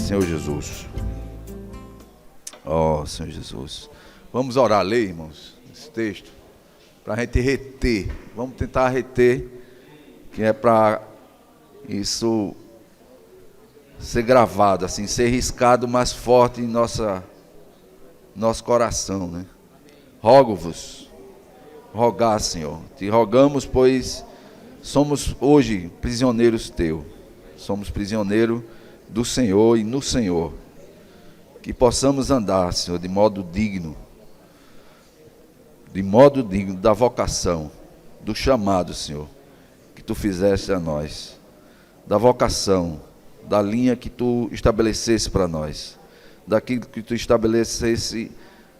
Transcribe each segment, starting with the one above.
Senhor Jesus. Ó, Senhor Jesus. Vamos orar, ler, irmãos, esse texto, para a gente reter. Vamos tentar reter, que é para isso ser gravado, assim, ser riscado mais forte em nosso coração, né? Rogo-vos, rogar, Senhor. Te rogamos, pois somos hoje prisioneiros teus. Somos prisioneiros do Senhor e no Senhor. Que possamos andar, Senhor, de modo digno da vocação, do chamado, Senhor, que Tu fizeste a nós, da vocação, da linha que Tu estabelecesse para nós, daquilo que Tu estabelecesse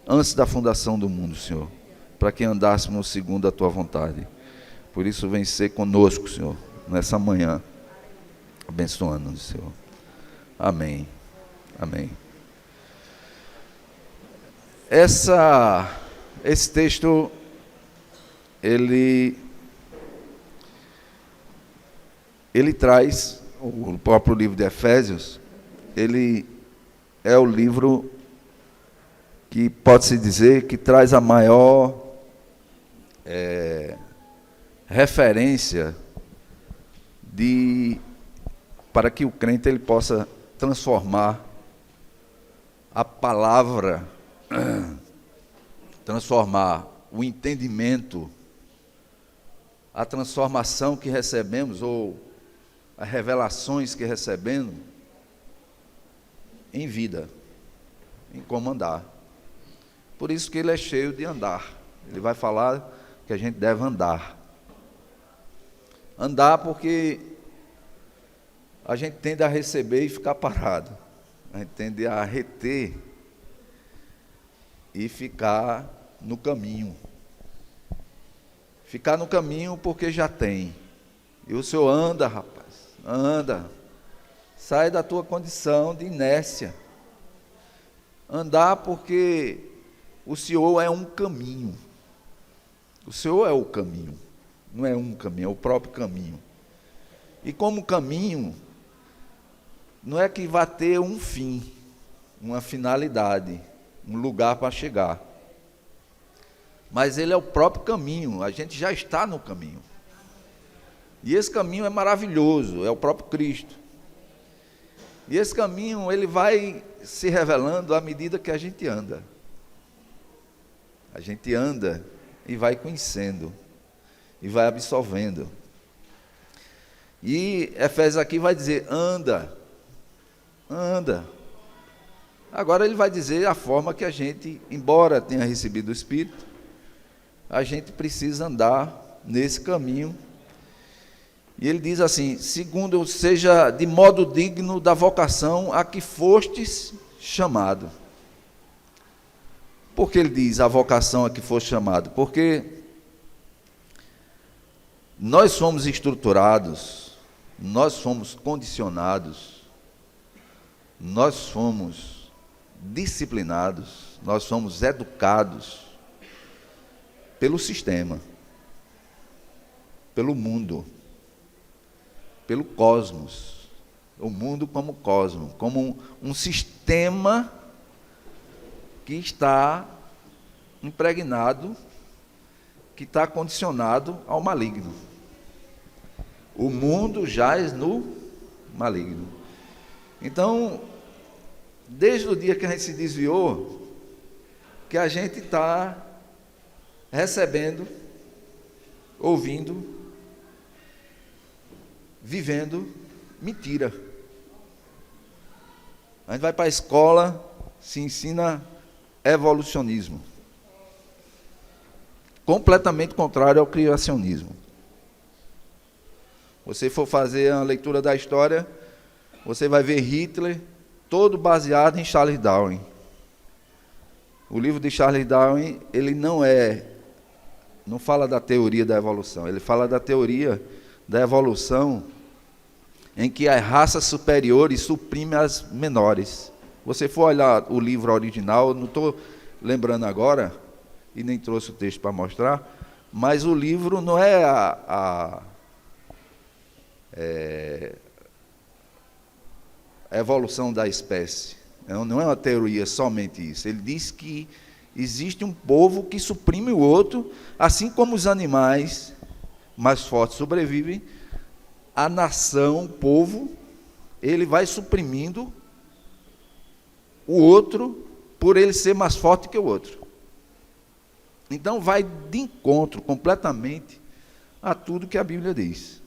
antes da fundação do mundo, Senhor, para que andássemos segundo a Tua vontade. Por isso, vem ser conosco, Senhor, nessa manhã, abençoando-nos, Senhor. Amém. Amém. Esse texto, ele traz, o próprio livro de Efésios, ele é o livro que pode-se dizer que traz a maior referência para que o crente ele possa transformar a palavra, transformar o entendimento, a transformação que recebemos, ou as revelações que recebemos, em vida, em como andar. Por isso que ele é cheio de andar. Ele vai falar que a gente deve andar. Andar porque a gente tende a receber e ficar parado. A gente tende a reter e ficar no caminho. Ficar no caminho porque já tem. E o Senhor anda, rapaz, anda. Sai da tua condição de inércia. Andar porque o Senhor é um caminho. O Senhor é o caminho. Não é um caminho, é o próprio caminho. E como caminho, não é que vai ter um fim, uma finalidade, um lugar para chegar. Mas ele é o próprio caminho, a gente já está no caminho. E esse caminho é maravilhoso, é o próprio Cristo. E esse caminho, ele vai se revelando à medida que a gente anda. A gente anda e vai conhecendo, e vai absorvendo. E Efésios aqui vai dizer, anda. Agora ele vai dizer a forma que a gente, embora tenha recebido o Espírito, a gente precisa andar nesse caminho. E ele diz assim, segundo, seja de modo digno da vocação a que fostes chamado. Por que ele diz a vocação a que foste chamado? Porque nós somos estruturados, nós somos condicionados, nós somos disciplinados, nós somos educados pelo sistema, pelo mundo, pelo cosmos, o mundo como cosmos, como um sistema que está impregnado, que está condicionado ao maligno. O mundo jaz no maligno. Então, desde o dia que a gente se desviou, que a gente está recebendo, ouvindo, vivendo mentira. A gente vai para a escola, se ensina evolucionismo. Completamente contrário ao criacionismo. Você for fazer a leitura da história, você vai ver Hitler todo baseado em Charles Darwin. O livro de Charles Darwin, ele não fala da teoria da evolução, ele fala da teoria da evolução em que as raças superiores suprimem as menores. Você for olhar o livro original, não estou lembrando agora, e nem trouxe o texto para mostrar, mas o livro não é a a evolução da espécie. Não é uma teoria somente isso. Ele diz que existe um povo que suprime o outro, assim como os animais mais fortes sobrevivem, a nação, o povo, ele vai suprimindo o outro por ele ser mais forte que o outro. Então vai de encontro completamente a tudo que a Bíblia diz.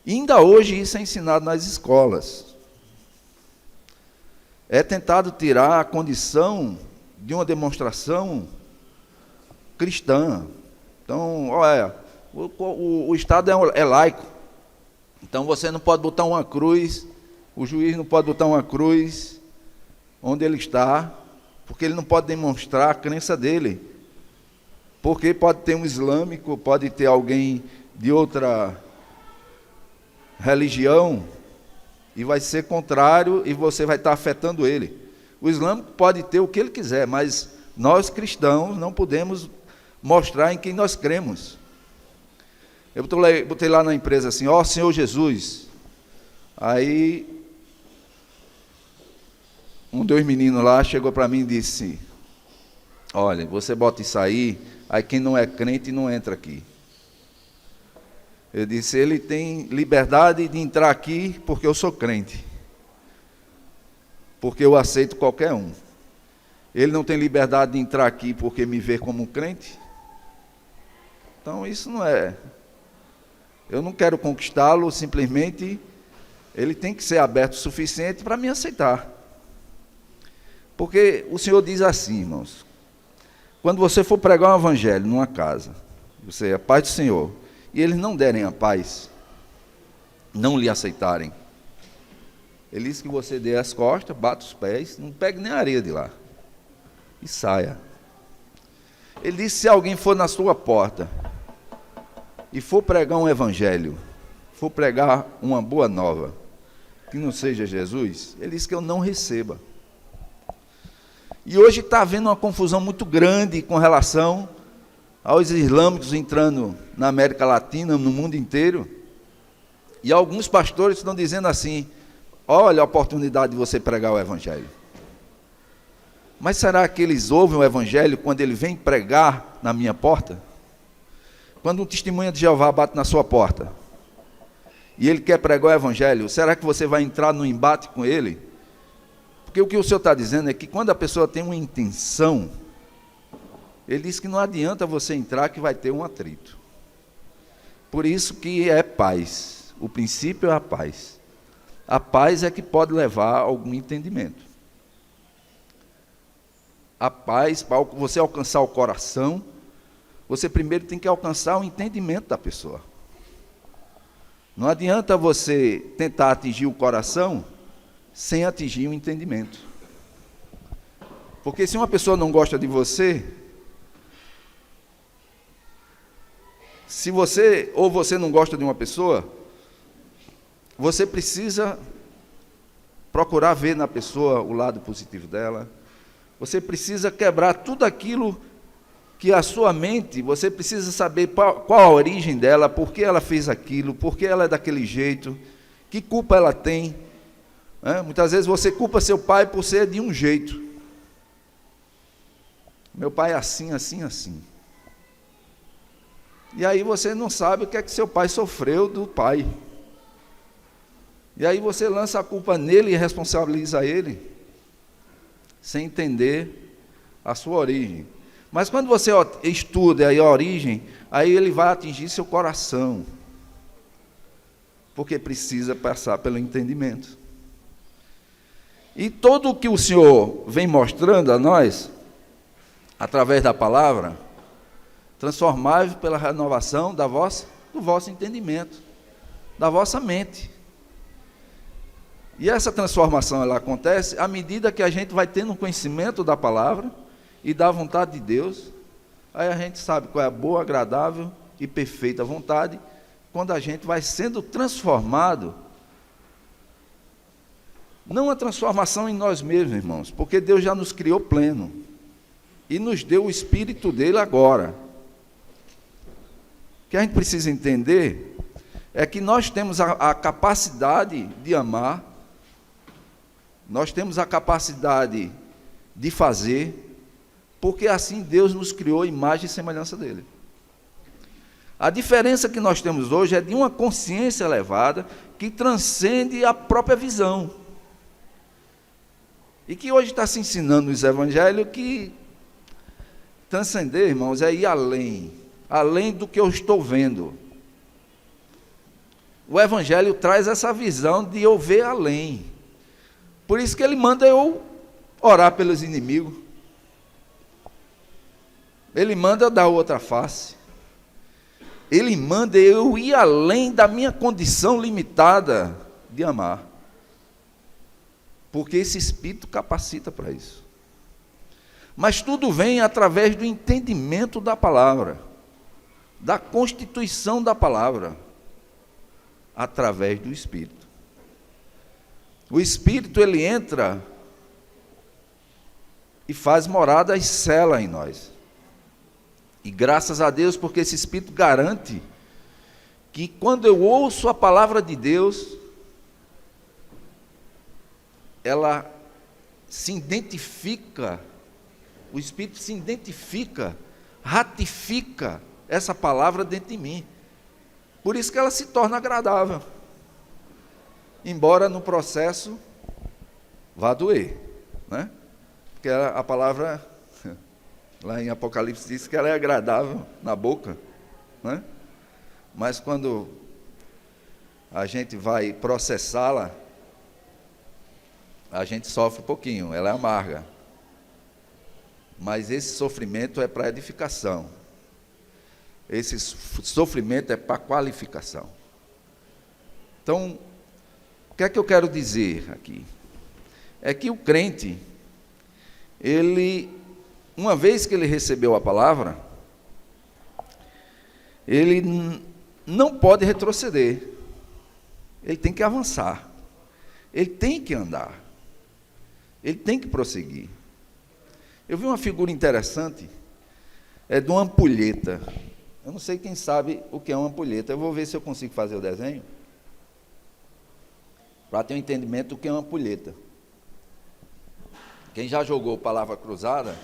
E ainda hoje isso é ensinado nas escolas. É tentado tirar a condição de uma demonstração cristã. Então, olha, o Estado é laico. Então você não pode botar uma cruz, o juiz não pode botar uma cruz onde ele está, porque ele não pode demonstrar a crença dele. Porque pode ter um islâmico, pode ter alguém de outra religião, e vai ser contrário, e você vai estar afetando ele. O islâmico pode ter o que ele quiser, mas nós cristãos não podemos mostrar em quem nós cremos. Eu botei lá na empresa assim, ó Senhor Jesus. Aí, um dos meninos lá chegou para mim e disse, olha, você bota isso aí quem não é crente não entra aqui. Eu disse, ele tem liberdade de entrar aqui porque eu sou crente. Porque eu aceito qualquer um. Ele não tem liberdade de entrar aqui porque me vê como um crente. Então isso não é. Eu não quero conquistá-lo, simplesmente ele tem que ser aberto o suficiente para me aceitar. Porque o Senhor diz assim, irmãos, quando você for pregar um evangelho numa casa, você é a paz do Senhor, e eles não derem a paz, não lhe aceitarem, ele diz que você dê as costas, bata os pés, não pegue nem a areia de lá, e saia. Ele diz, se alguém for na sua porta, e for pregar um evangelho, for pregar uma boa nova, que não seja Jesus, ele diz que eu não receba. E hoje está havendo uma confusão muito grande com relação aos islâmicos entrando na América Latina, no mundo inteiro. E alguns pastores estão dizendo assim, olha a oportunidade de você pregar o evangelho. Mas será que eles ouvem o evangelho quando ele vem pregar na minha porta? Quando um testemunha de Jeová bate na sua porta, e ele quer pregar o evangelho, será que você vai entrar no embate com ele? Porque o que o Senhor está dizendo é que quando a pessoa tem uma intenção, ele diz que não adianta você entrar que vai ter um atrito. Por isso que é paz. O princípio é a paz. A paz é que pode levar a algum entendimento. A paz, para você alcançar o coração, você primeiro tem que alcançar o entendimento da pessoa. Não adianta você tentar atingir o coração sem atingir o entendimento. Porque se uma pessoa não gosta de você, se você ou você não gosta de uma pessoa, você precisa procurar ver na pessoa o lado positivo dela. Você precisa quebrar tudo aquilo que a sua mente, você precisa saber qual a origem dela, por que ela fez aquilo, por que ela é daquele jeito, que culpa ela tem. Muitas vezes você culpa seu pai por ser de um jeito. Meu pai é assim, assim, assim. E aí você não sabe o que é que seu pai sofreu do pai. E aí você lança a culpa nele e responsabiliza ele, sem entender a sua origem. Mas quando você estuda aí a origem, aí ele vai atingir seu coração. Porque precisa passar pelo entendimento. E tudo o que o Senhor vem mostrando a nós, através da palavra, transformai-vos pela renovação do vosso entendimento, da vossa mente. E essa transformação ela acontece à medida que a gente vai tendo conhecimento da palavra e da vontade de Deus. Aí a gente sabe qual é a boa, agradável e perfeita vontade, quando a gente vai sendo transformado. Não a transformação em nós mesmos, irmãos, porque Deus já nos criou pleno e nos deu o Espírito dele agora. O que a gente precisa entender é que nós temos a capacidade de amar Nós temos a capacidade de fazer, porque assim Deus nos criou imagem e semelhança dele. A diferença que nós temos hoje é de uma consciência elevada que transcende a própria visão. E que hoje está se ensinando nos evangelhos que transcender, irmãos, é ir além do que eu estou vendo. O evangelho traz essa visão de eu ver além. Por isso que ele manda eu orar pelos inimigos. Ele manda eu dar outra face. Ele manda eu ir além da minha condição limitada de amar. Porque esse Espírito capacita para isso. Mas tudo vem através do entendimento da palavra, da constituição da palavra, através do Espírito. O Espírito, ele entra e faz morada e sela em nós. E graças a Deus, porque esse Espírito garante que quando eu ouço a palavra de Deus, ela se identifica, o Espírito se identifica, ratifica essa palavra dentro de mim. Por isso que ela se torna agradável. Embora no processo vá doer, né? Porque a palavra, lá em Apocalipse, diz que ela é agradável na boca, né? Mas quando a gente vai processá-la, a gente sofre um pouquinho, ela é amarga. Mas esse sofrimento é para edificação. Esse sofrimento é para qualificação. Então, o que é que eu quero dizer aqui? É que o crente, ele, uma vez que ele recebeu a palavra, ele não pode retroceder. Ele tem que avançar. Ele tem que andar. Ele tem que prosseguir. Eu vi uma figura interessante, é de uma ampulheta. Eu não sei quem sabe o que é uma ampulheta. Eu vou ver se eu consigo fazer o desenho, para ter um entendimento do que é uma ampulheta. Quem já jogou palavra cruzada,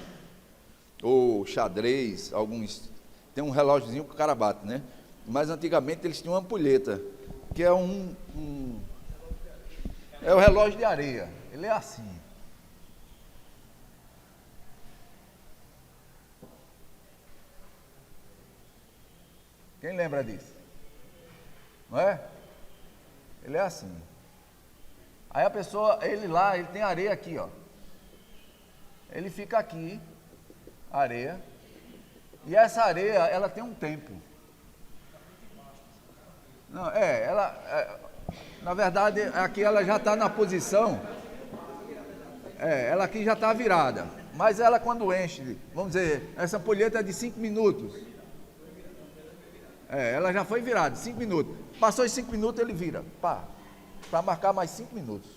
ou xadrez, alguns... Tem um relógiozinho que o cara bate, né? Mas antigamente eles tinham uma ampulheta, que é é o relógio de areia. Ele é assim. Quem lembra disso? Não é? Ele é assim. Aí a pessoa, ele tem areia aqui, ó. Ele fica aqui, areia. E essa areia, ela tem um tempo. Não, na verdade, aqui ela já está na posição. Ela aqui já está virada. Mas ela quando enche, vamos dizer, essa ampulheta é de 5 minutos. Ela já foi virada, 5 minutos. Passou os 5 minutos, ele vira. Pá, para marcar mais 5 minutos.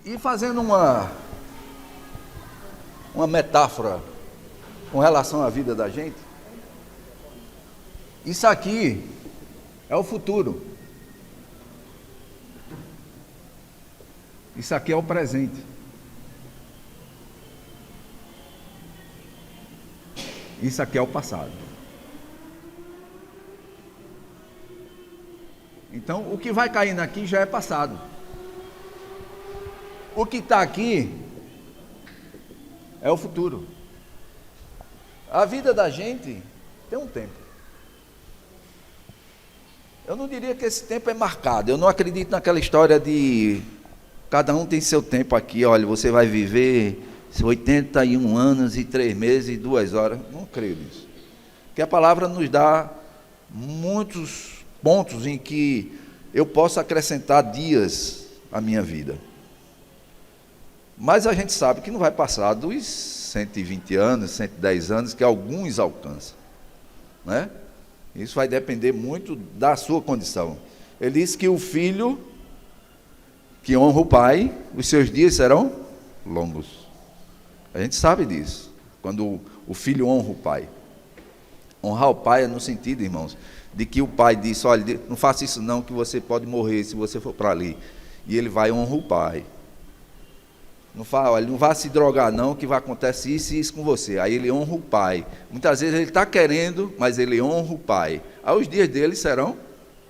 E fazendo uma metáfora com relação à vida da gente, isso aqui é o futuro. Isso aqui é o presente. Isso aqui é o passado. Então, o que vai caindo aqui já é passado. O que está aqui é o futuro. A vida da gente tem um tempo. Eu não diria que esse tempo é marcado. Eu não acredito naquela história de cada um tem seu tempo aqui. Olha, você vai viver 81 anos e 3 meses e 2 horas. Não creio nisso. Porque a palavra nos dá muitos pontos em que eu posso acrescentar dias à minha vida. Mas a gente sabe que não vai passar dos 120 anos, 110 anos, que alguns alcançam, né? Isso vai depender muito da sua condição. Ele diz que o filho que honra o pai, os seus dias serão longos. A gente sabe disso, quando o filho honra o pai. Honrar o pai é no sentido, irmãos, de que o pai disse, olha, não faça isso não, que você pode morrer se você for para ali. E ele vai e honra o pai. Não fala, olha, não vá se drogar não, que vai acontecer isso e isso com você. Aí ele honra o pai. Muitas vezes ele está querendo, mas ele honra o pai. Aí os dias dele serão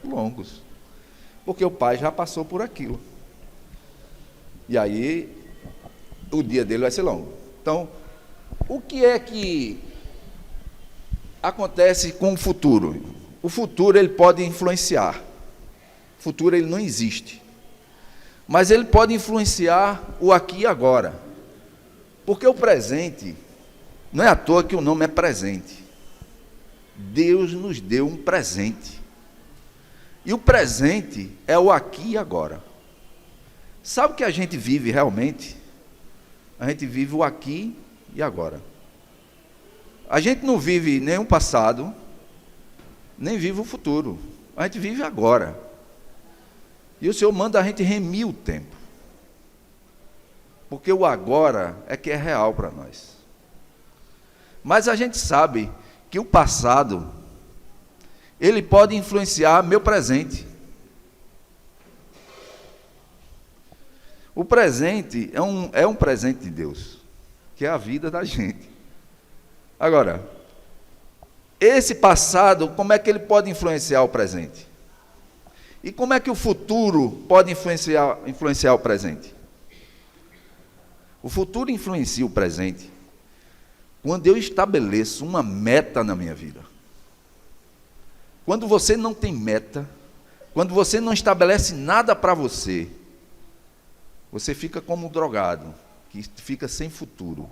longos. Porque o pai já passou por aquilo. E aí o dia dele vai ser longo. Então, o que é que acontece com o futuro? O futuro ele pode influenciar. O futuro ele não existe. Mas ele pode influenciar o aqui e agora. Porque o presente, não é à toa que o nome é presente. Deus nos deu um presente. E o presente é o aqui e agora. Sabe o que a gente vive realmente? A gente vive o aqui e agora. A gente não vive nem o passado, nem vive o futuro. A gente vive agora. E o Senhor manda a gente remir o tempo. Porque o agora é que é real para nós. Mas a gente sabe que o passado, ele pode influenciar meu presente. O presente é um presente de Deus, que é a vida da gente. Agora, esse passado, como é que ele pode influenciar o presente? E como é que o futuro pode influenciar o presente? O futuro influencia o presente quando eu estabeleço uma meta na minha vida. Quando você não tem meta, quando você não estabelece nada para você, você fica como um drogado, que fica sem futuro.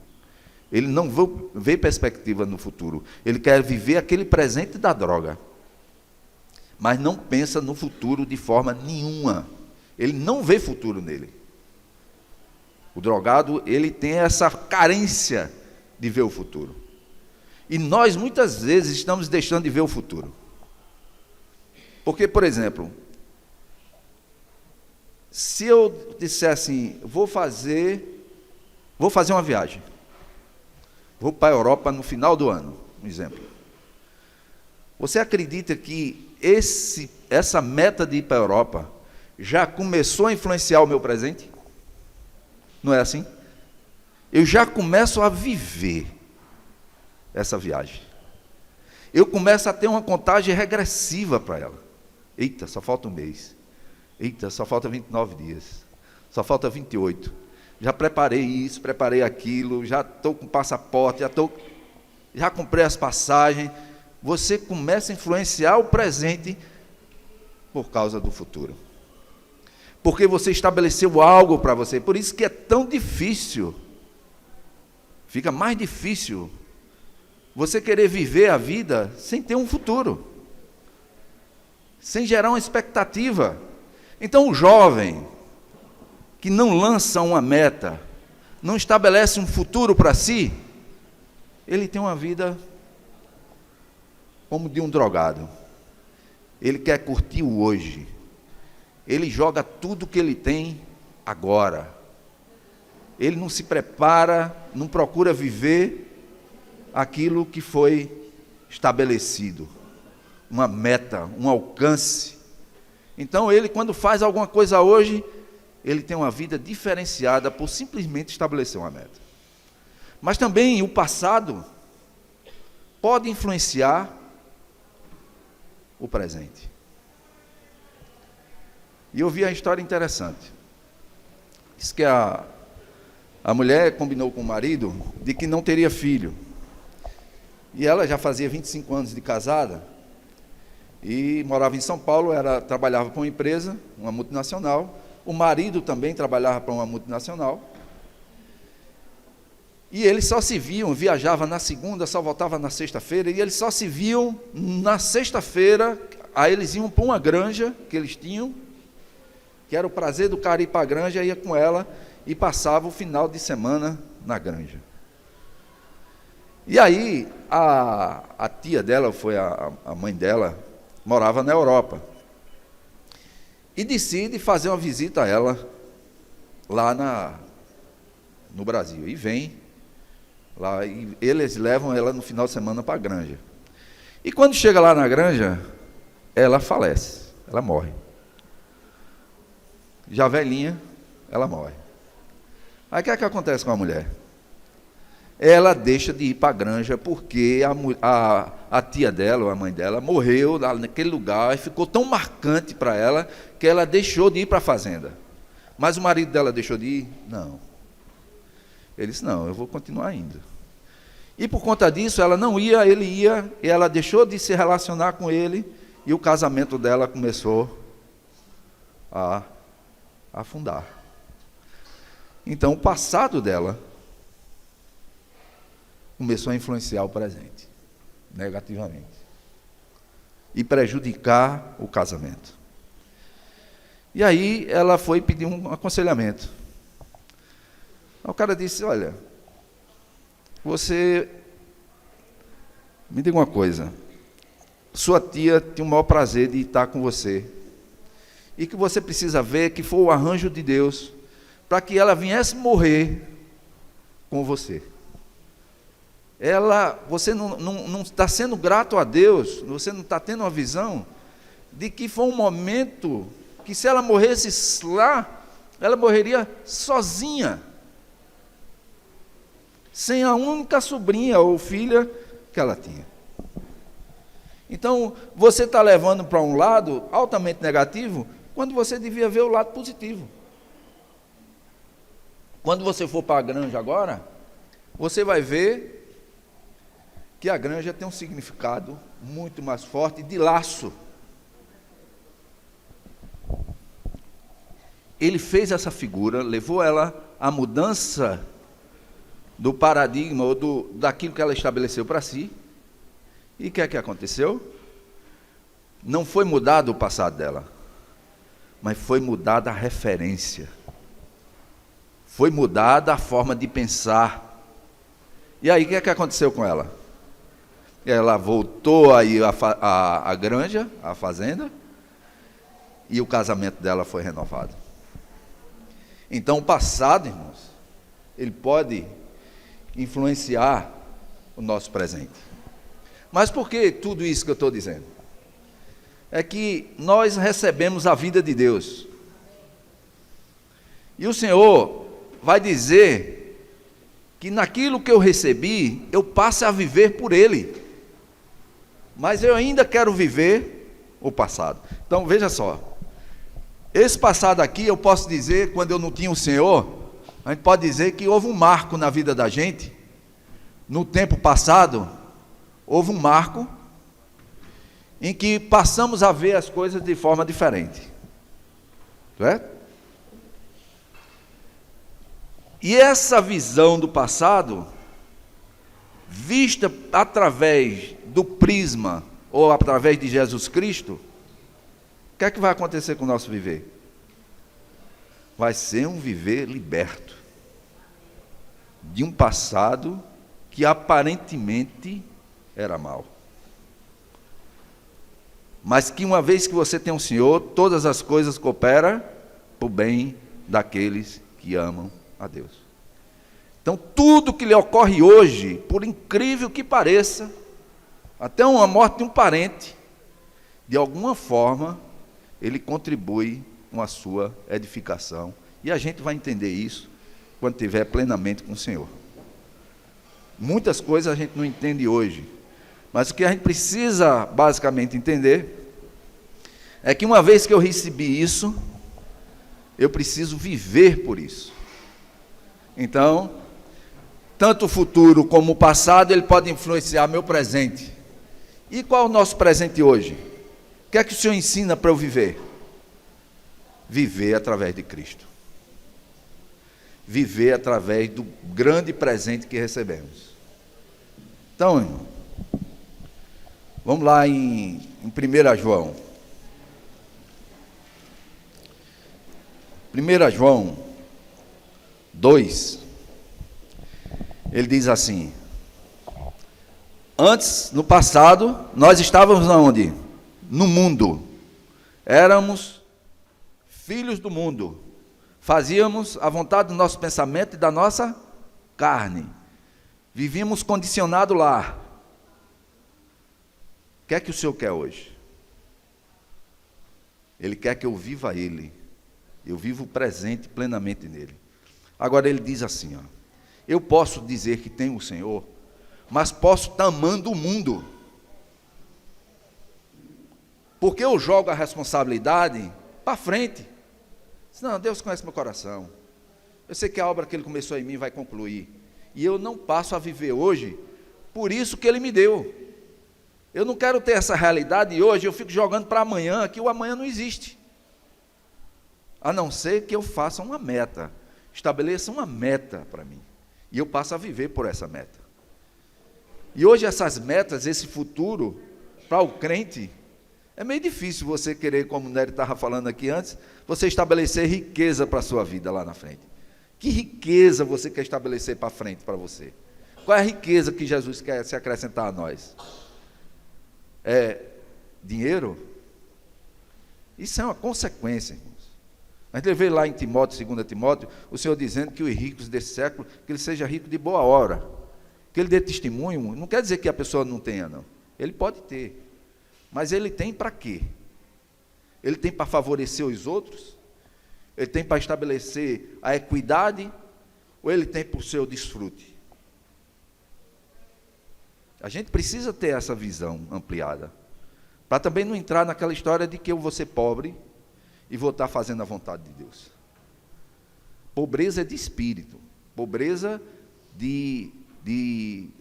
Ele não vê perspectiva no futuro. Ele quer viver aquele presente da droga, mas não pensa no futuro de forma nenhuma. Ele não vê futuro nele. O drogado, ele tem essa carência de ver o futuro. E nós, muitas vezes, estamos deixando de ver o futuro. Porque, por exemplo, se eu disser assim, vou fazer uma viagem. Vou para a Europa no final do ano, um exemplo. Você acredita que essa meta de ir para a Europa já começou a influenciar o meu presente? Não é assim? Eu já começo a viver essa viagem. Eu começo a ter uma contagem regressiva para ela. Eita, só falta um mês. Eita, só falta 29 dias. Só falta 28. Já preparei isso, preparei aquilo, já estou com passaporte, já comprei as passagens. Você começa a influenciar o presente por causa do futuro. Porque você estabeleceu algo para você. Por isso que é tão difícil. Fica mais difícil você querer viver a vida sem ter um futuro. Sem gerar uma expectativa. Então o jovem que não lança uma meta, não estabelece um futuro para si, ele tem uma vida como de um drogado. Ele quer curtir o hoje. Ele joga tudo que ele tem agora. Ele não se prepara, não procura viver aquilo que foi estabelecido. Uma meta, um alcance. Então ele, quando faz alguma coisa hoje, ele tem uma vida diferenciada por simplesmente estabelecer uma meta. Mas também o passado pode influenciar o presente. E eu vi a história interessante. Diz que a mulher combinou com o marido de que não teria filho. E ela já fazia 25 anos de casada e morava em São Paulo, trabalhava para uma empresa, uma multinacional. O marido também trabalhava para uma multinacional. E eles só se viam, viajava na segunda, só voltava na sexta-feira, e eles só se viam na sexta-feira. Aí eles iam para uma granja que eles tinham, que era o prazer do cara ir para a granja, ia com ela e passava o final de semana na granja. E aí a tia dela, foi a mãe dela, morava na Europa. E decide fazer uma visita a ela lá no Brasil. E vem lá, e eles levam ela no final de semana para a granja. E quando chega lá na granja, ela falece, ela morre. já velhinha, ela morre. Aí o que é que acontece com a mulher? Ela deixa de ir para a granja porque a tia dela, ou a mãe dela, morreu naquele lugar e ficou tão marcante para ela que ela deixou de ir para a fazenda. Mas o marido dela deixou de ir? Não. Ele disse, não, eu vou continuar indo. E por conta disso, ela não ia, ele ia, e ela deixou de se relacionar com ele, e o casamento dela começou a afundar. Então, o passado dela começou a influenciar o presente, negativamente, e prejudicar o casamento. E aí, ela foi pedir um aconselhamento. O cara disse, olha, você, me diga uma coisa, sua tia tinha o maior prazer de estar com você, e que você precisa ver que foi o arranjo de Deus, para que ela viesse morrer com você. Você não está sendo grato a Deus, você não está tendo uma visão de que foi um momento que se ela morresse lá, ela morreria sozinha, sem a única sobrinha ou filha que ela tinha. Então, você está levando para um lado altamente negativo, quando você devia ver o lado positivo. Quando você for para a granja agora, você vai ver que a granja tem um significado muito mais forte de laço. Ele fez essa figura, levou ela à mudança do paradigma ou daquilo que ela estabeleceu para si. E o que é que aconteceu? Não foi mudado o passado dela, mas foi mudada a referência. Foi mudada a forma de pensar. E aí o que é que aconteceu com ela? Ela voltou aí à granja, à fazenda, e o casamento dela foi renovado. Então o passado, irmãos, ele pode influenciar o nosso presente. Mas por que tudo isso que eu estou dizendo? É que nós recebemos a vida de Deus. E o Senhor vai dizer que naquilo que eu recebi, eu passe a viver por Ele. Mas eu ainda quero viver o passado. Então, veja só. Esse passado aqui, eu posso dizer, quando eu não tinha o Senhor, a gente pode dizer que houve um marco na vida da gente. No tempo passado, houve um marco em que passamos a ver as coisas de forma diferente. Certo? E essa visão do passado, vista através do prisma, ou através de Jesus Cristo, o que é que vai acontecer com o nosso viver? Vai ser um viver liberto de um passado que aparentemente era mau. Mas que uma vez que você tem um Senhor, todas as coisas cooperam para o bem daqueles que amam a Deus. Então, tudo que lhe ocorre hoje, por incrível que pareça, até uma morte de um parente, de alguma forma, ele contribui com a sua edificação. E a gente vai entender isso quando estiver plenamente com o Senhor. Muitas coisas a gente não entende hoje, mas o que a gente precisa basicamente entender é que uma vez que eu recebi isso, eu preciso viver por isso. Então, tanto o futuro como o passado, ele pode influenciar meu presente. E qual é o nosso presente hoje? O que é que o Senhor ensina para eu viver? Viver através de Cristo. Viver através do grande presente que recebemos. Então, irmão, vamos lá em 1 João. 1 João 2, ele diz assim: antes, no passado, nós estávamos onde? No mundo. Éramos filhos do mundo. Fazíamos a vontade do nosso pensamento e da nossa carne. Vivíamos condicionado lá. O que é que o Senhor quer hoje? Ele quer que eu viva Ele Eu vivo presente plenamente nele. Agora ele diz assim, ó, eu posso dizer que tenho o Senhor, mas posso estar amando o mundo. Porque eu jogo a responsabilidade para frente. Não, Deus conhece meu coração. Eu sei que a obra que Ele começou em mim vai concluir. E eu não passo a viver hoje por isso que Ele me deu. Eu não quero ter essa realidade e hoje eu fico jogando para amanhã, que o amanhã não existe. A não ser que eu faça uma meta, estabeleça uma meta para mim. E eu passo a viver por essa meta. E hoje essas metas, esse futuro, para o crente, é meio difícil você querer, como o Nery estava falando aqui antes, você estabelecer riqueza para a sua vida lá na frente. Que riqueza você quer estabelecer para frente para você? Qual é a riqueza que Jesus quer se acrescentar a nós? É dinheiro? Isso é uma consequência, irmãos. A gente vê lá em Timóteo, 2 Timóteo, o Senhor dizendo que os ricos desse século, que ele seja rico de boa hora, que ele dê testemunho, não quer dizer que a pessoa não tenha, não. Ele pode ter. Mas ele tem para quê? Ele tem para favorecer os outros? Ele tem para estabelecer a equidade? Ou ele tem para o seu desfrute? A gente precisa ter essa visão ampliada. Para também não entrar naquela história de que eu vou ser pobre e vou estar fazendo a vontade de Deus. Pobreza é de espírito. Pobreza de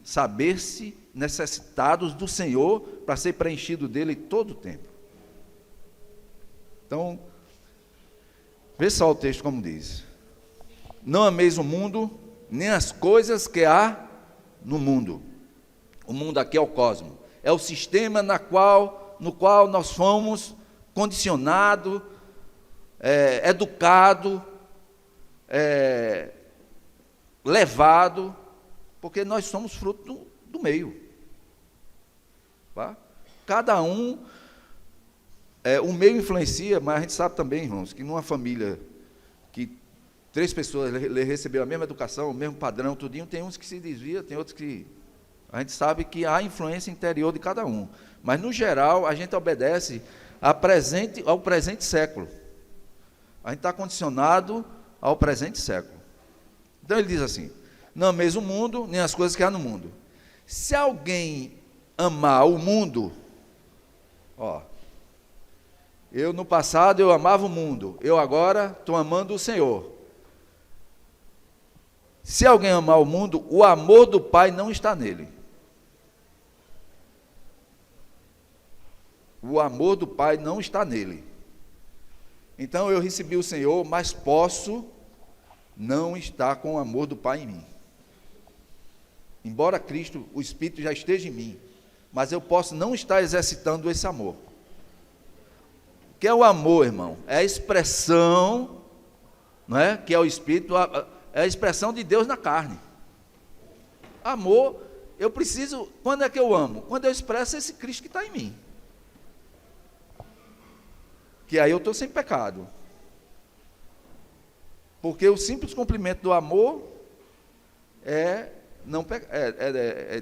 saber-se necessitados do Senhor para ser preenchido dele todo o tempo. Então, vê só o texto como diz: não ameis o mundo, nem as coisas que há no mundo. O mundo aqui é o cosmos, é o sistema no qual nós fomos condicionados, educados, levados, porque nós somos fruto do meio. Tá? Cada um, o meio influencia, mas a gente sabe também, irmãos, que numa família que 3 pessoas receberam a mesma educação, o mesmo padrão, tudinho, tem uns que se desviam, tem outros que... A gente sabe que há influência interior de cada um, mas no geral a gente obedece ao presente século. A gente está condicionado ao presente século. Então ele diz assim: não ameis o mundo, nem as coisas que há no mundo. Se alguém amar o mundo, eu no passado eu amava o mundo, eu agora estou amando o Senhor. Se alguém amar o mundo, o amor do Pai não está nele. O amor do Pai não está nele. Então eu recebi o Senhor, mas posso não estar com o amor do Pai em mim. Embora Cristo, o Espírito já esteja em mim, mas eu posso não estar exercitando esse amor. O que é o amor, irmão? É a expressão, não é? Que é o Espírito, é a expressão de Deus na carne. Amor, eu preciso, quando é que eu amo? Quando eu expresso esse Cristo que está em mim. Que aí eu estou sem pecado. Porque o simples cumprimento do amor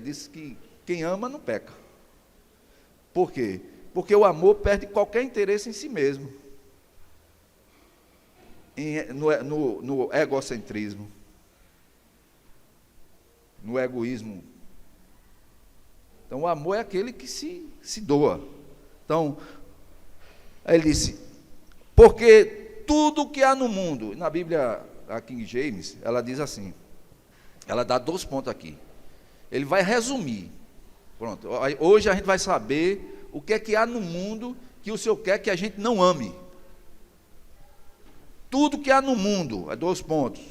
diz que quem ama não peca. Por quê? Porque o amor perde qualquer interesse em si mesmo. No egocentrismo. No egoísmo. Então o amor é aquele que se doa. Então, aí ele disse: porque tudo que há no mundo, na Bíblia, a King James, ela diz assim, ela dá 2 pontos aqui. Ele vai resumir. Pronto, hoje a gente vai saber o que é que há no mundo que o Senhor quer que a gente não ame. Tudo que há no mundo, 2 pontos.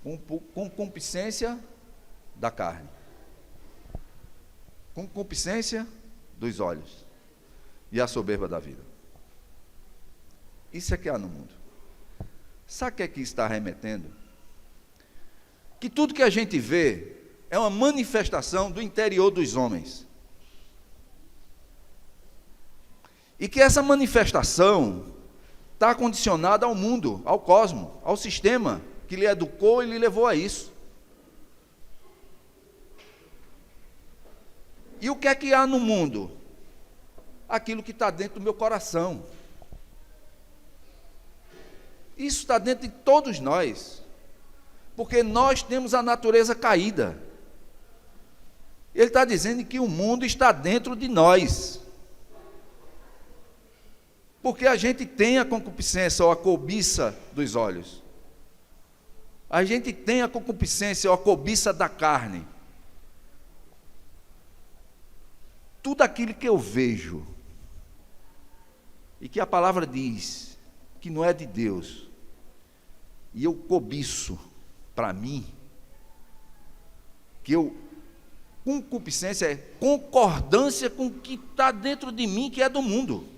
Com concupiscência da carne, concupiscência dos olhos e a soberba da vida. Isso é que há no mundo. Sabe o que é que está remetendo? Que tudo que a gente vê é uma manifestação do interior dos homens. E que essa manifestação está condicionada ao mundo, ao cosmos, ao sistema que lhe educou e lhe levou a isso. E o que é que há no mundo? Aquilo que está dentro do meu coração. Isso está dentro de todos nós, porque nós temos a natureza caída. Ele está dizendo que o mundo está dentro de nós, porque a gente tem a concupiscência ou a cobiça dos olhos, a gente tem a concupiscência ou a cobiça da carne. Tudo aquilo que eu vejo, e que a palavra diz que não é de Deus, e eu cobiço para mim, concupiscência é concordância com o que está dentro de mim, que é do mundo.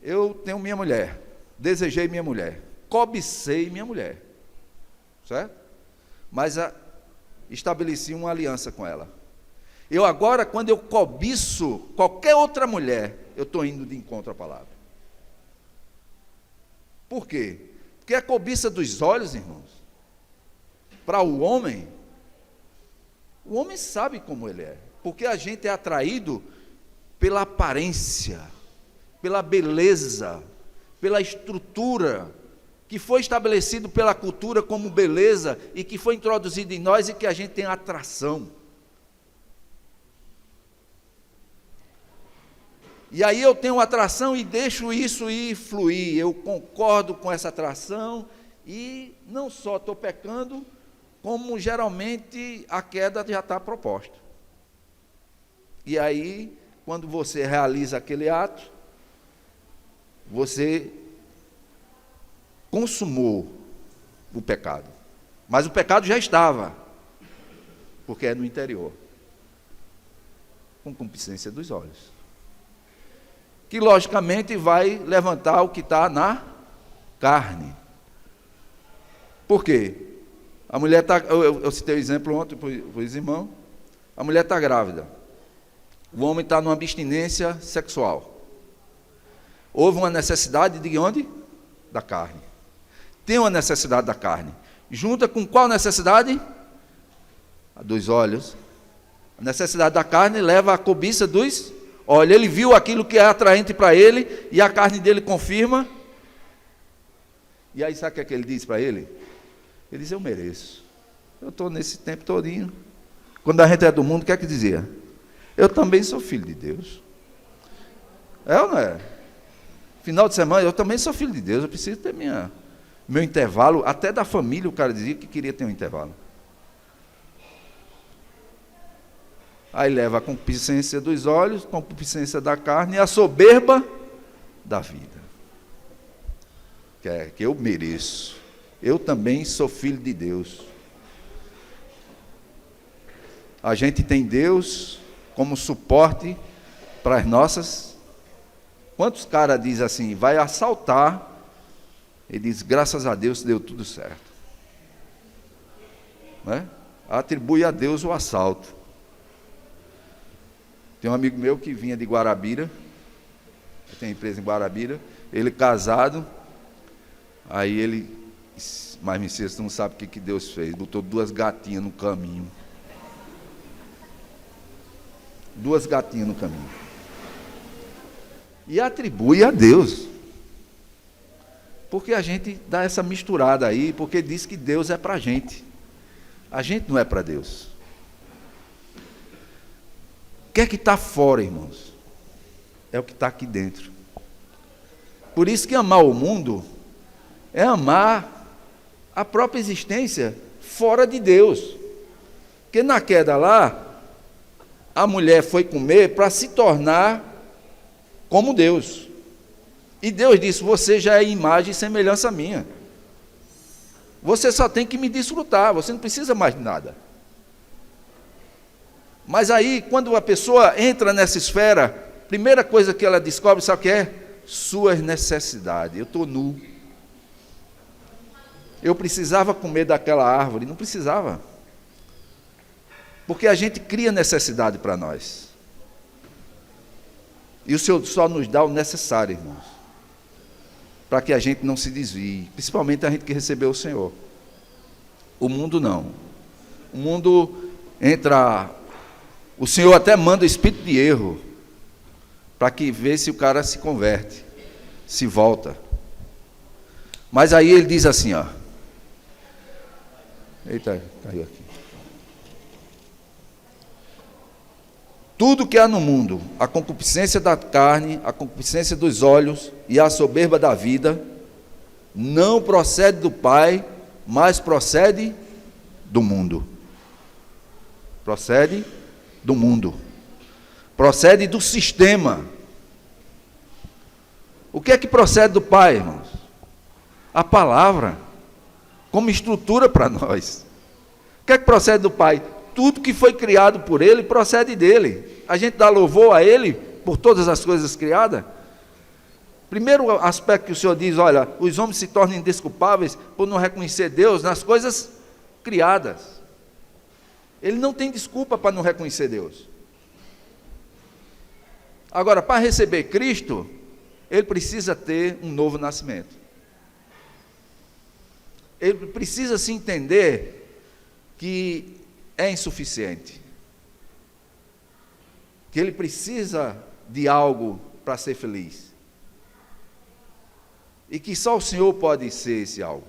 Eu tenho minha mulher, desejei minha mulher, cobicei minha mulher, certo? Mas estabeleci uma aliança com ela. Eu agora, quando eu cobiço qualquer outra mulher, eu estou indo de encontro à palavra. Por quê? Porque a cobiça dos olhos, irmãos, para o homem sabe como ele é, porque a gente é atraído pela aparência, pela beleza, pela estrutura, que foi estabelecido pela cultura como beleza, e que foi introduzido em nós, e que a gente tem atração. E aí eu tenho atração e deixo isso ir fluir, eu concordo com essa atração, e não só estou pecando, como geralmente a queda já está proposta. E aí, quando você realiza aquele ato, você consumou o pecado. Mas o pecado já estava, porque é no interior, com concupiscência dos olhos, que logicamente vai levantar o que está na carne. Por quê? A mulher está, eu citei o exemplo ontem para os irmãos, a mulher está grávida, o homem está numa abstinência sexual, houve uma necessidade de onde? Da carne. Tem uma necessidade da carne, junta com qual necessidade? A dos olhos. A necessidade da carne leva à cobiça dos olhos. Ele viu aquilo que é atraente para ele, e a carne dele confirma. E aí sabe o que ele diz para ele? Ele diz: eu mereço. Eu estou nesse tempo todinho. Quando a gente é do mundo, o que é que dizia? Eu também sou filho de Deus. É ou não é? Final de semana, eu também sou filho de Deus, eu preciso ter meu intervalo. Até da família o cara dizia que queria ter um intervalo. Aí leva a concupiscência dos olhos, concupiscência da carne e a soberba da vida. Que eu mereço. Eu também sou filho de Deus. A gente tem Deus como suporte para as nossas. Quantos caras dizem assim, vai assaltar, ele diz, graças a Deus deu tudo certo. Né? Atribui a Deus o assalto. Tem um amigo meu que vinha de Guarabira, tem empresa em Guarabira, ele casado, aí ele, mas Messias, tu não sabe o que Deus fez, botou 2 gatinhas no caminho. 2 gatinhas no caminho. E atribui a Deus. Porque a gente dá essa misturada aí, porque diz que Deus é para a gente. A gente não é para Deus. O que é que está fora, irmãos? É o que está aqui dentro. Por isso que amar o mundo é amar a própria existência fora de Deus. Porque na queda lá, a mulher foi comer para se tornar como Deus. E Deus disse, você já é imagem e semelhança minha. Você só tem que me desfrutar, você não precisa mais de nada. Mas aí, quando a pessoa entra nessa esfera, primeira coisa que ela descobre, sabe o que é? Suas necessidades. Eu estou nu. Eu precisava comer daquela árvore, não precisava. Porque a gente cria necessidade para nós. E o Senhor só nos dá o necessário, irmãos, para que a gente não se desvie, principalmente a gente que recebeu o Senhor. O mundo não. O mundo entra, o Senhor até manda o espírito de erro, para que vê se o cara se converte, se volta. Mas aí ele diz assim, ó. Eita, caiu aqui. Tudo que há no mundo, a concupiscência da carne, a concupiscência dos olhos e a soberba da vida, não procede do Pai, mas procede do mundo. Procede do mundo. Procede do sistema. O que é que procede do Pai, irmãos? A palavra, como estrutura para nós. O que é que procede do Pai? Tudo que foi criado por Ele procede dEle. A gente dá louvor a Ele por todas as coisas criadas. Primeiro aspecto que o Senhor diz, olha, os homens se tornam indesculpáveis por não reconhecer Deus nas coisas criadas. Ele não tem desculpa para não reconhecer Deus. Agora, para receber Cristo, ele precisa ter um novo nascimento. Ele precisa se entender que é insuficiente. Que ele precisa de algo para ser feliz. E que só o Senhor pode ser esse algo.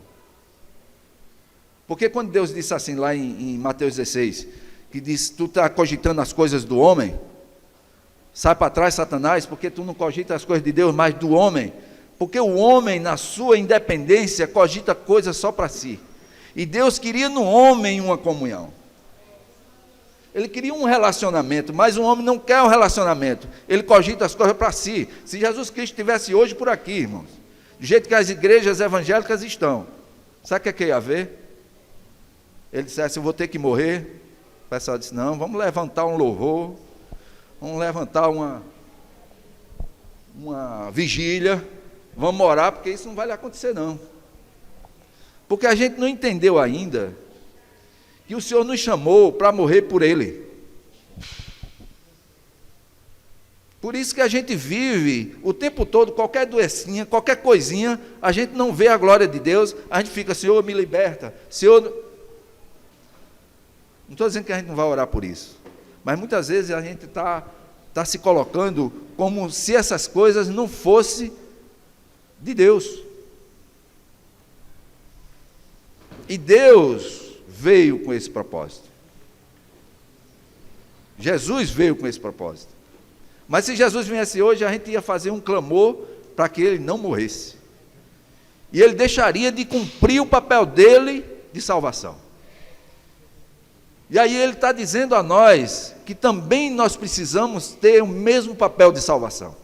Porque quando Deus disse assim, lá em Mateus 16, que diz, tu está cogitando as coisas do homem, sai para trás, Satanás, porque tu não cogita as coisas de Deus, mas do homem. Porque o homem, na sua independência, cogita coisas só para si. E Deus queria no homem uma comunhão. Ele queria um relacionamento, mas o homem não quer um relacionamento. Ele cogita as coisas para si. Se Jesus Cristo estivesse hoje por aqui, irmãos, do jeito que as igrejas evangélicas estão, sabe o que ia haver? Ele dissesse, eu vou ter que morrer. O pessoal disse, não, vamos levantar um louvor, vamos levantar uma vigília, vamos orar, porque isso não vai acontecer não. Porque a gente não entendeu ainda que o Senhor nos chamou para morrer por Ele. Por isso que a gente vive o tempo todo, qualquer doencinha, qualquer coisinha, a gente não vê a glória de Deus, a gente fica, Senhor, me liberta, Senhor... Não estou dizendo que a gente não vai orar por isso, mas muitas vezes a gente está se colocando como se essas coisas não fossem de Deus. E Deus veio com esse propósito. Jesus veio com esse propósito. Mas se Jesus viesse hoje, a gente ia fazer um clamor para que ele não morresse. E ele deixaria de cumprir o papel dele de salvação. E aí ele está dizendo a nós que também nós precisamos ter o mesmo papel de salvação.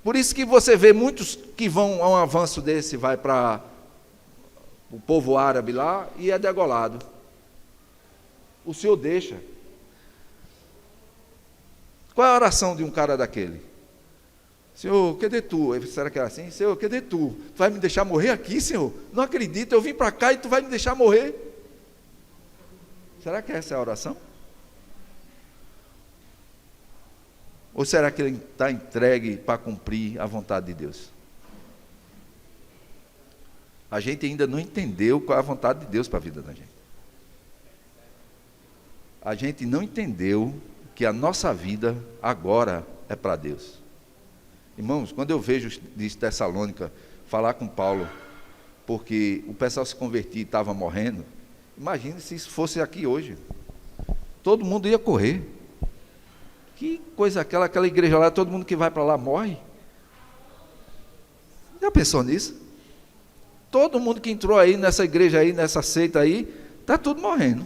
Por isso que você vê muitos que vão a um avanço desse, vai para o povo árabe lá e é degolado. O Senhor deixa. Qual é a oração de um cara daquele? Senhor, cadê tu? Será que era assim? Senhor, cadê tu? Tu vai me deixar morrer aqui, Senhor? Não acredito, eu vim para cá e tu vai me deixar morrer. Será que essa é a oração? Ou será que ele está entregue para cumprir a vontade de Deus? A gente ainda não entendeu qual é a vontade de Deus para a vida da gente. A gente não entendeu que a nossa vida agora é para Deus. Irmãos, quando eu vejo de Tessalônica falar com Paulo, porque o pessoal se convertia e estava morrendo, imagine se isso fosse aqui hoje. Todo mundo ia correr. Que coisa aquela igreja lá, todo mundo que vai para lá morre. Já pensou nisso? Todo mundo que entrou aí nessa igreja aí, nessa seita aí, está tudo morrendo.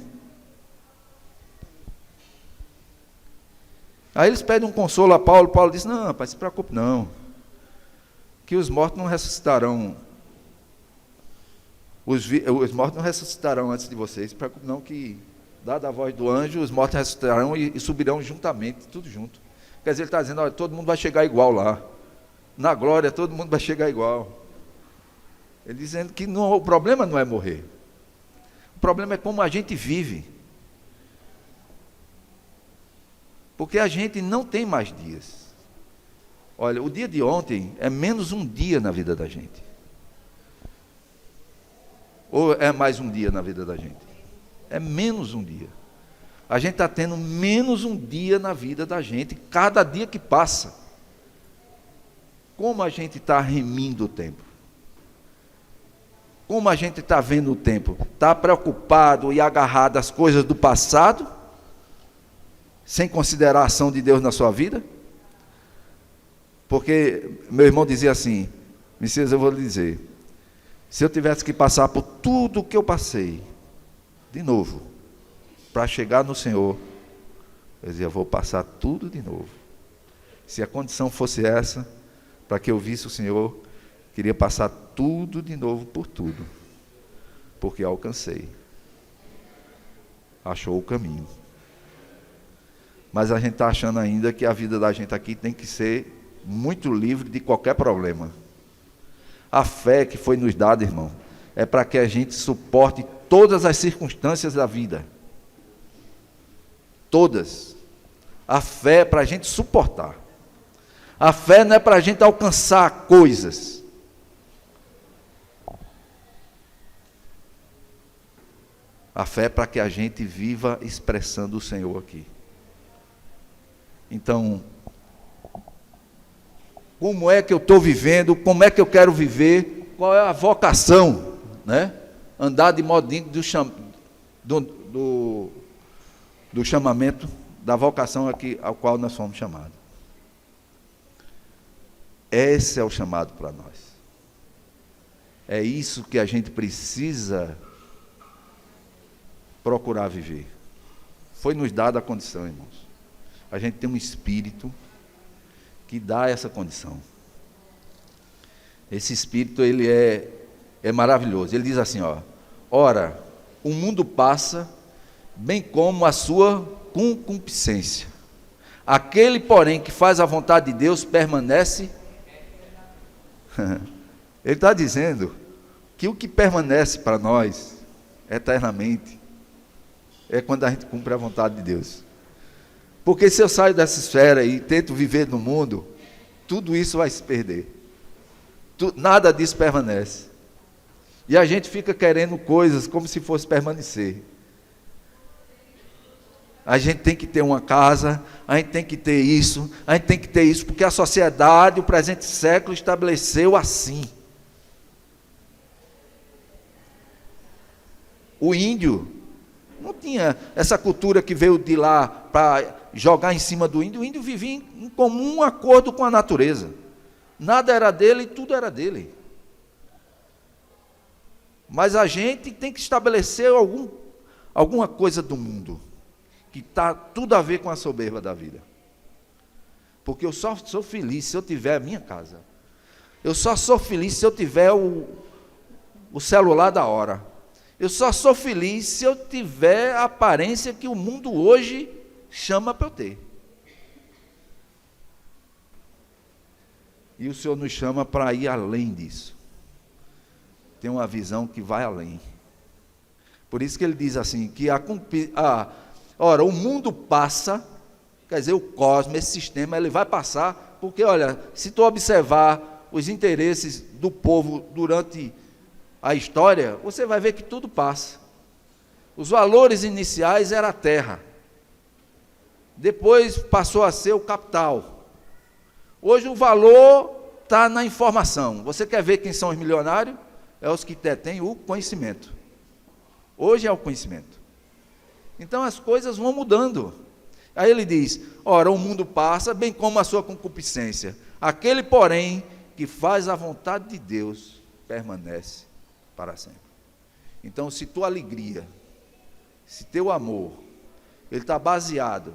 Aí eles pedem um consolo a Paulo, Paulo diz, não, rapaz, se preocupe não, que os mortos não ressuscitarão, os mortos não ressuscitarão antes de vocês, se preocupe não, que, dada a voz do anjo, os mortos ressuscitarão e subirão juntamente, tudo junto. Quer dizer, ele está dizendo, olha, todo mundo vai chegar igual lá, na glória todo mundo vai chegar igual. Ele dizendo que não, o problema não é morrer, o problema é como a gente vive. Porque a gente não tem mais dias. Olha, o dia de ontem é menos um dia na vida da gente. Ou é mais um dia na vida da gente? É menos um dia. A gente está tendo menos um dia na vida da gente, cada dia que passa. Como a gente está remindo o tempo? Como a gente está vendo o tempo? Está preocupado e agarrado às coisas do passado, sem considerar a ação de Deus na sua vida? Porque meu irmão dizia assim, Messias, eu vou lhe dizer, se eu tivesse que passar por tudo o que eu passei, de novo, para chegar no Senhor, eu dizia, vou passar tudo de novo. Se a condição fosse essa, para que eu visse o Senhor, queria passar tudo de novo por tudo, porque alcancei, achou o caminho. Mas a gente está achando ainda que a vida da gente aqui tem que ser muito livre de qualquer problema. A fé que foi nos dada, irmão, é para que a gente suporte todas as circunstâncias da vida. Todas. A fé é para a gente suportar. A fé não é para a gente alcançar coisas. A fé é para que a gente viva expressando o Senhor aqui. Então, como é que eu estou vivendo? Como é que eu quero viver? Qual é a vocação? Né? Andar de modo digno do chamamento, da vocação aqui, ao qual nós fomos chamados. Esse é o chamado para nós. É isso que a gente precisa procurar viver. Foi nos dada a condição, irmãos. A gente tem um espírito que dá essa condição. Esse espírito, ele é maravilhoso. Ele diz assim, ó, ora, o mundo passa, bem como a sua concupiscência. Aquele, porém, que faz a vontade de Deus, permanece. Ele está dizendo que o que permanece para nós, eternamente, é quando a gente cumpre a vontade de Deus. Porque se eu saio dessa esfera e tento viver no mundo, tudo isso vai se perder. Nada disso permanece. E a gente fica querendo coisas como se fosse permanecer. A gente tem que ter uma casa, a gente tem que ter isso, porque a sociedade, o presente século, estabeleceu assim. O índio não tinha essa cultura que veio de lá para jogar em cima do índio. O índio vivia em comum acordo com a natureza. Nada era dele e tudo era dele. Mas a gente tem que estabelecer alguma coisa do mundo, que está tudo a ver com a soberba da vida. Porque eu só sou feliz se eu tiver a minha casa. Eu só sou feliz se eu tiver o celular da hora. Eu só sou feliz se eu tiver a aparência que o mundo hoje chama para eu ter. E o Senhor nos chama para ir além disso. Tem uma visão que vai além. Por isso que ele diz assim, que ora, o mundo passa, quer dizer, o cosmos, esse sistema, ele vai passar, porque, olha, se tu observar os interesses do povo durante a história, você vai ver que tudo passa. Os valores iniciais era a terra. Depois passou a ser o capital. Hoje o valor está na informação. Você quer ver quem são os milionários? É os que detêm o conhecimento. Hoje é o conhecimento. Então as coisas vão mudando. Aí ele diz, ora, o mundo passa, bem como a sua concupiscência. Aquele, porém, que faz a vontade de Deus, permanece para sempre. Então, se tua alegria, se teu amor, ele está baseado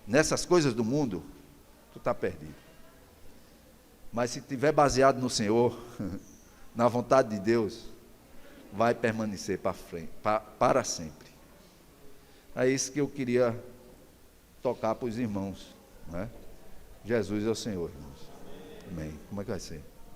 nessas coisas do mundo, tu está perdido. Mas se estiver baseado no Senhor, na vontade de Deus, vai permanecer para sempre. É isso que eu queria tocar para os irmãos, né? Jesus é o Senhor, irmãos. Amém. Como é que vai ser?